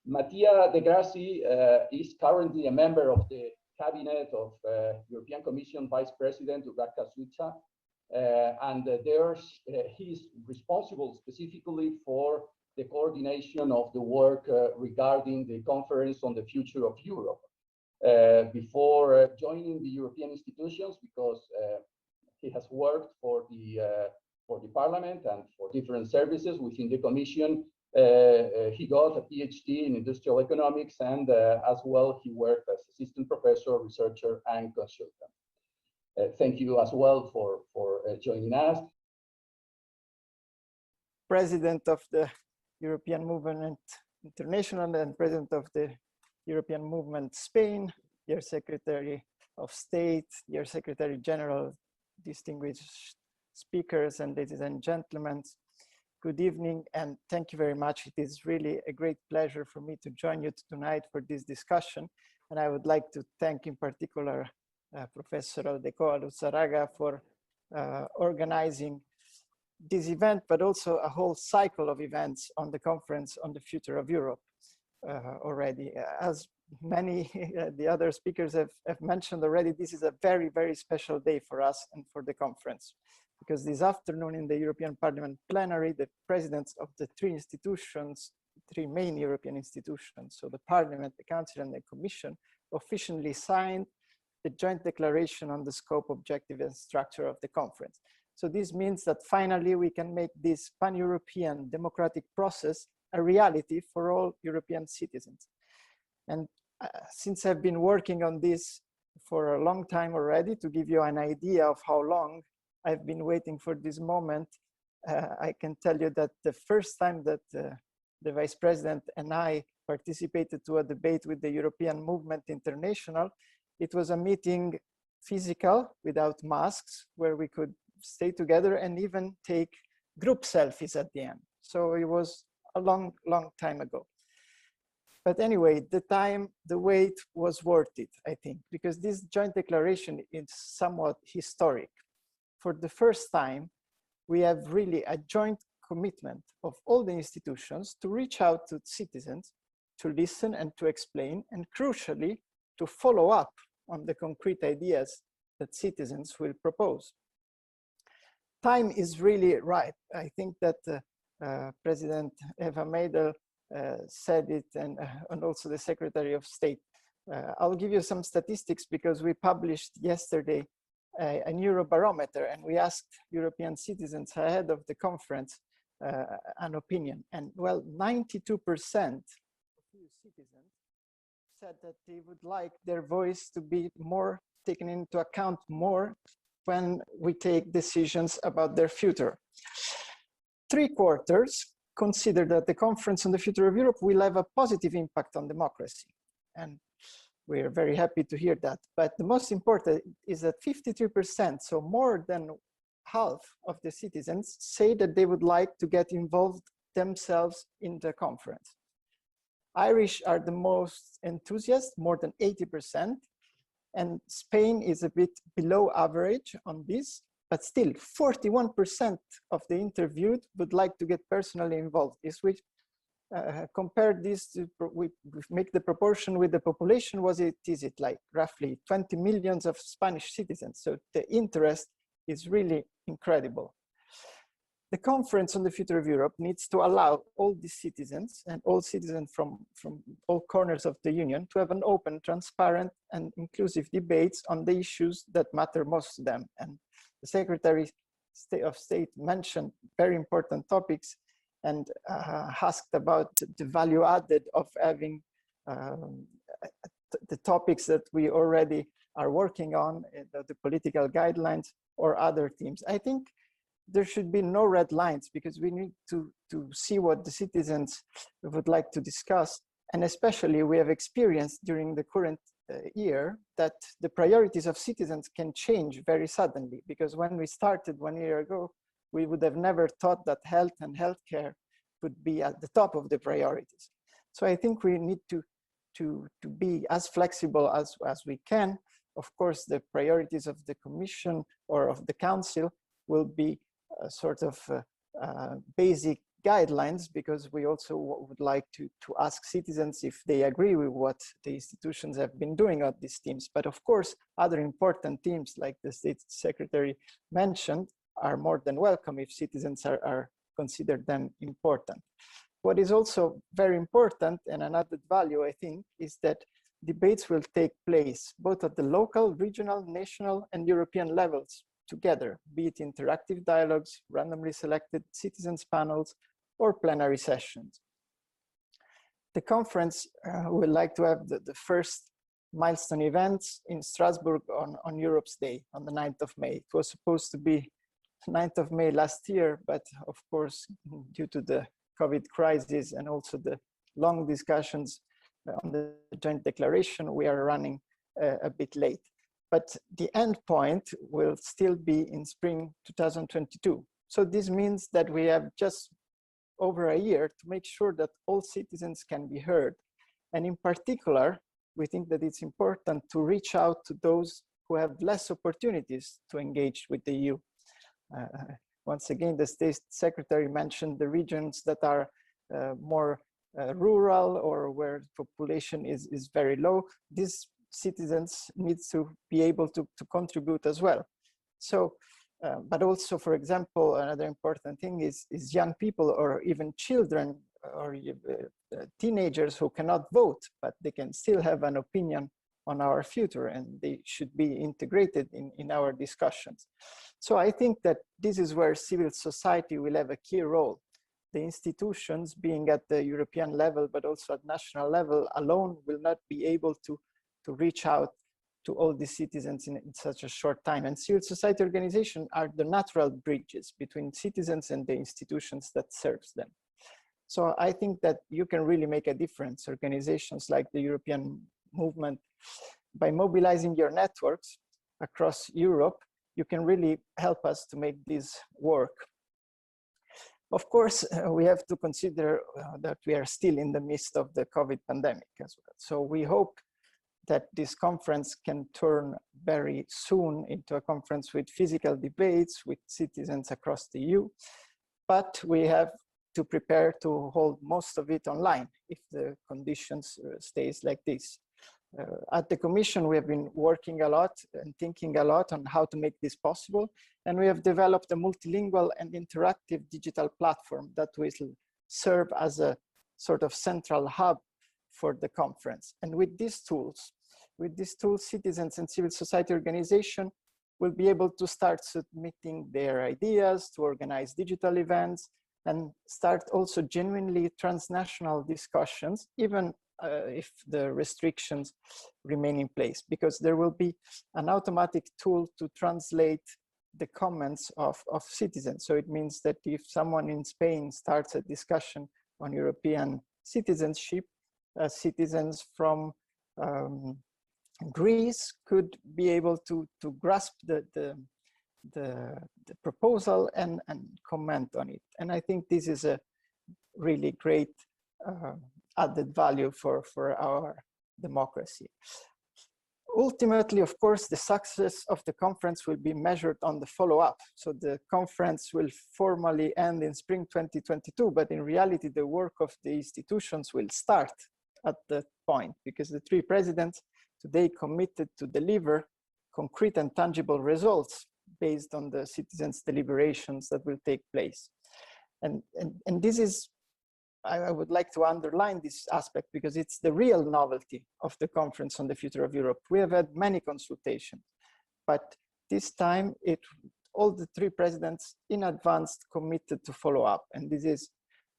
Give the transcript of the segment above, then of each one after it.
Mattia De Grassi is currently a member of the cabinet of European Commission Vice President Urraca Suica, and he's responsible specifically for the coordination of the work regarding the Conference on the Future of Europe. Before joining the European institutions, because he has worked for the Parliament and for different services within the Commission. He got a PhD in industrial economics, and as well, he worked as assistant professor, researcher, and consultant. Thank you as well for joining us. President of the European Movement International and President of the European Movement Spain, dear Secretary of State, dear Secretary General, distinguished speakers, and ladies and gentlemen, good evening and thank you very much. It is really a great pleasure for me to join you tonight for this discussion. And I would like to thank in particular Professor Aldecoa Luzaraga for organizing this event, but also a whole cycle of events on the Conference on the Future of Europe already. As many the other speakers have mentioned already, this is a very, very special day for us and for the conference, because this afternoon in the European Parliament plenary, the presidents of the three main European institutions, so the Parliament, the Council, and the Commission, officially signed the joint declaration on the scope, objective, and structure of the conference. So this means that finally we can make this pan-European democratic process a reality for all European citizens. And since I've been working on this for a long time already, to give you an idea of how long I've been waiting for this moment, I can tell you that the first time that the Vice President and I participated to a debate with the European Movement International, it was a meeting physical, without masks, where we could stay together and even take group selfies at the end. So it was a long, long time ago. But anyway, the wait was worth it, I think, because this joint declaration is somewhat historic. For the first time, we have really a joint commitment of all the institutions to reach out to citizens, to listen and to explain, and crucially, to follow up on the concrete ideas that citizens will propose. Time is really right. I think that President Eva Meidel said it, and also the Secretary of State. I'll give you some statistics because we published yesterday an Eurobarometer, and we asked European citizens ahead of the conference an opinion. And well, 92% of EU citizens said that they would like their voice to be more taken into account more when we take decisions about their future. 3/4 consider that the Conference on the Future of Europe will have a positive impact on democracy. And we're very happy to hear that. But the most important is that 53%, so more than half of the citizens, say that they would like to get involved themselves in the conference. Irish are the most enthusiastic, more than 80%. And Spain is a bit below average on this, but still 41% of the interviewed would like to get personally involved. If we compare this to, we make the proportion with the population, is it like roughly 20 million of Spanish citizens? So the interest is really incredible. The Conference on the Future of Europe needs to allow all the citizens and all citizens from all corners of the Union to have an open, transparent, and inclusive debates on the issues that matter most to them. And the Secretary of State mentioned very important topics and asked about the value added of having the topics that we already are working on, the political guidelines or other themes. I think there should be no red lines because we need to see what the citizens would like to discuss. And especially we have experienced during the current year that the priorities of citizens can change very suddenly, because when we started 1 year ago, we would have never thought that health and healthcare would be at the top of the priorities. So I think we need to be as flexible as we can. Of course, the priorities of the Commission or of the Council will be sort of basic guidelines, because we also would like to ask citizens if they agree with what the institutions have been doing on these themes. But of course, other important themes like the State Secretary mentioned are more than welcome if citizens are consider them important. What is also very important and an added value, I think, is that debates will take place both at the local, regional, national, and European levels together, be it interactive dialogues, randomly selected citizens panels, or plenary sessions. The conference would like to have the first milestone events in Strasbourg on Europe's Day, on the 9th of May. It was supposed to be 9th of May last year, but of course, due to the COVID crisis and also the long discussions on the joint declaration, we are running a bit late. But the end point will still be in spring 2022. So this means that we have just over a year to make sure that all citizens can be heard. And in particular, we think that it's important to reach out to those who have less opportunities to engage with the EU. Once again, the State Secretary mentioned the regions that are more rural or where population is very low. These citizens need to be able to contribute as well. So, but also, for example, another important thing is young people or even children or teenagers who cannot vote, but they can still have an opinion on our future, and they should be integrated in our discussions. So I think that this is where civil society will have a key role. The institutions, being at the European level, but also at national level alone, will not be able to reach out to all the citizens in such a short time. And civil society organizations are the natural bridges between citizens and the institutions that serves them. So I think that you can really make a difference, organizations like the European movement, by mobilizing your networks across Europe, you can really help us to make this work. Of course, we have to consider that we are still in the midst of the COVID pandemic as well. So we hope that this conference can turn very soon into a conference with physical debates with citizens across the EU, but we have to prepare to hold most of it online if the conditions stays like this. At the Commission, we have been working a lot and thinking a lot on how to make this possible. And we have developed a multilingual and interactive digital platform that will serve as a sort of central hub for the conference. And with these tools, citizens and civil society organizations will be able to start submitting their ideas, to organize digital events, and start also genuinely transnational discussions, even if the restrictions remain in place, because there will be an automatic tool to translate the comments of citizens. So it means that if someone in Spain starts a discussion on European citizenship, citizens from Greece could be able to grasp the proposal and comment on it. And I think this is a really great added value for our democracy. Ultimately, of course, the success of the conference will be measured on the follow-up. So the conference will formally end in spring 2022, but in reality, the work of the institutions will start at that point, because the three presidents today committed to deliver concrete and tangible results based on the citizens' deliberations that will take place. And this is, I would like to underline this aspect because it's the real novelty of the Conference on the Future of Europe. We have had many consultations, but this time all the three presidents in advance committed to follow up, and this is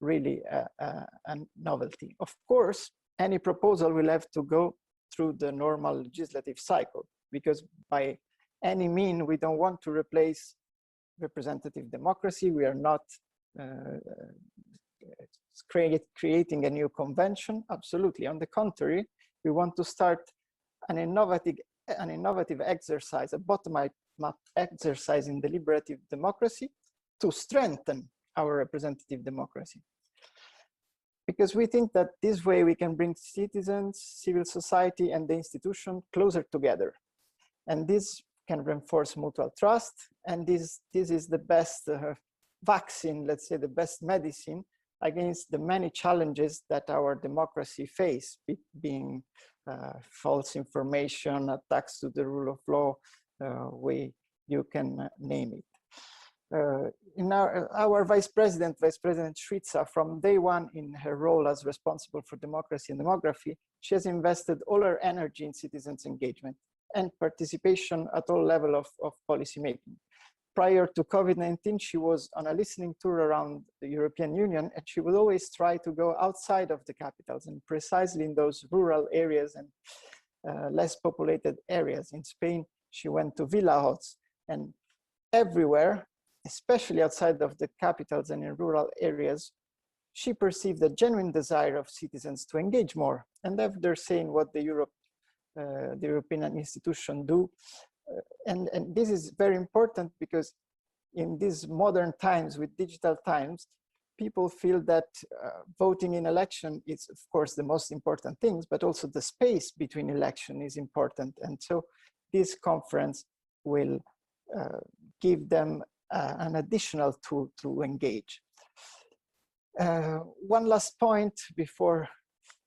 really a novelty. Of course, any proposal will have to go through the normal legislative cycle, because by any means we don't want to replace representative democracy. We are not creating a new convention, absolutely. On the contrary, we want to start an innovative exercise, a bottom-up exercise in deliberative democracy to strengthen our representative democracy. Because we think that this way we can bring citizens, civil society, and the institution closer together. And this can reinforce mutual trust. And this is the best vaccine, let's say the best medicine against the many challenges that our democracy face, being false information, attacks to the rule of law, you can name it. In our Vice President Šuica, from day one in her role as responsible for democracy and demography, she has invested all her energy in citizens' engagement and participation at all levels of policy making. Prior to COVID-19, she was on a listening tour around the European Union, and she would always try to go outside of the capitals, and precisely in those rural areas and less populated areas. In Spain, she went to villages, and everywhere, especially outside of the capitals and in rural areas, she perceived a genuine desire of citizens to engage more. And they're saying what the European institutions do. And this is very important because in these modern times, with digital times, people feel that voting in election is, of course, the most important things, but also the space between election is important. And so this conference will give them an additional tool to engage. One last point before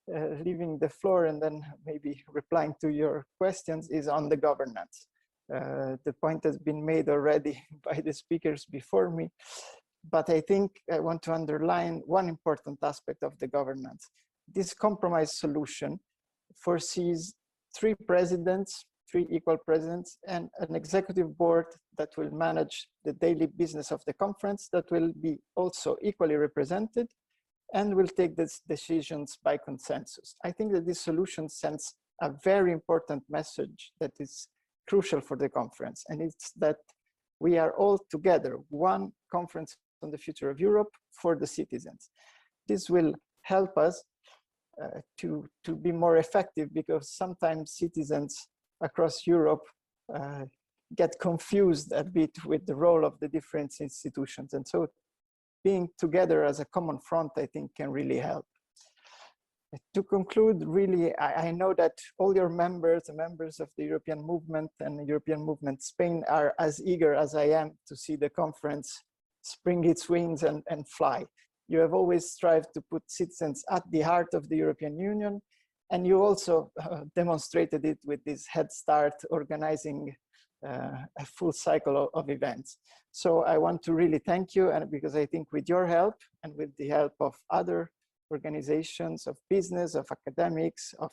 leaving the floor and then maybe replying to your questions is on the governance. The point has been made already by the speakers before me, but I think I want to underline one important aspect of the governance. This compromise solution foresees 3 presidents, 3 equal presidents, and an executive board that will manage the daily business of the conference, that will be also equally represented and will take these decisions by consensus. I think that this solution sends a very important message that is crucial for the conference, and it's that we are all together, one conference on the future of Europe for the citizens. This will help us to be more effective, because sometimes citizens across Europe get confused a bit with the role of the different institutions. And so being together as a common front, I think, can really help. To conclude, really, I know that all your members, the members of the European Movement and the European Movement Spain, are as eager as I am to see the conference spring its wings and fly. You have always strived to put citizens at the heart of the European Union, and you also demonstrated it with this head start, organizing a full cycle of events. So I want to really thank you, and because I think with your help and with the help of other organizations, of business, of academics, of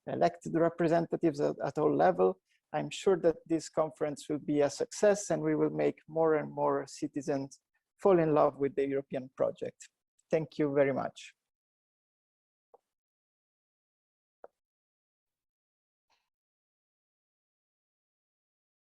elected representatives at all levels, I'm sure that this conference will be a success, and we will make more and more citizens fall in love with the European project. Thank you very much.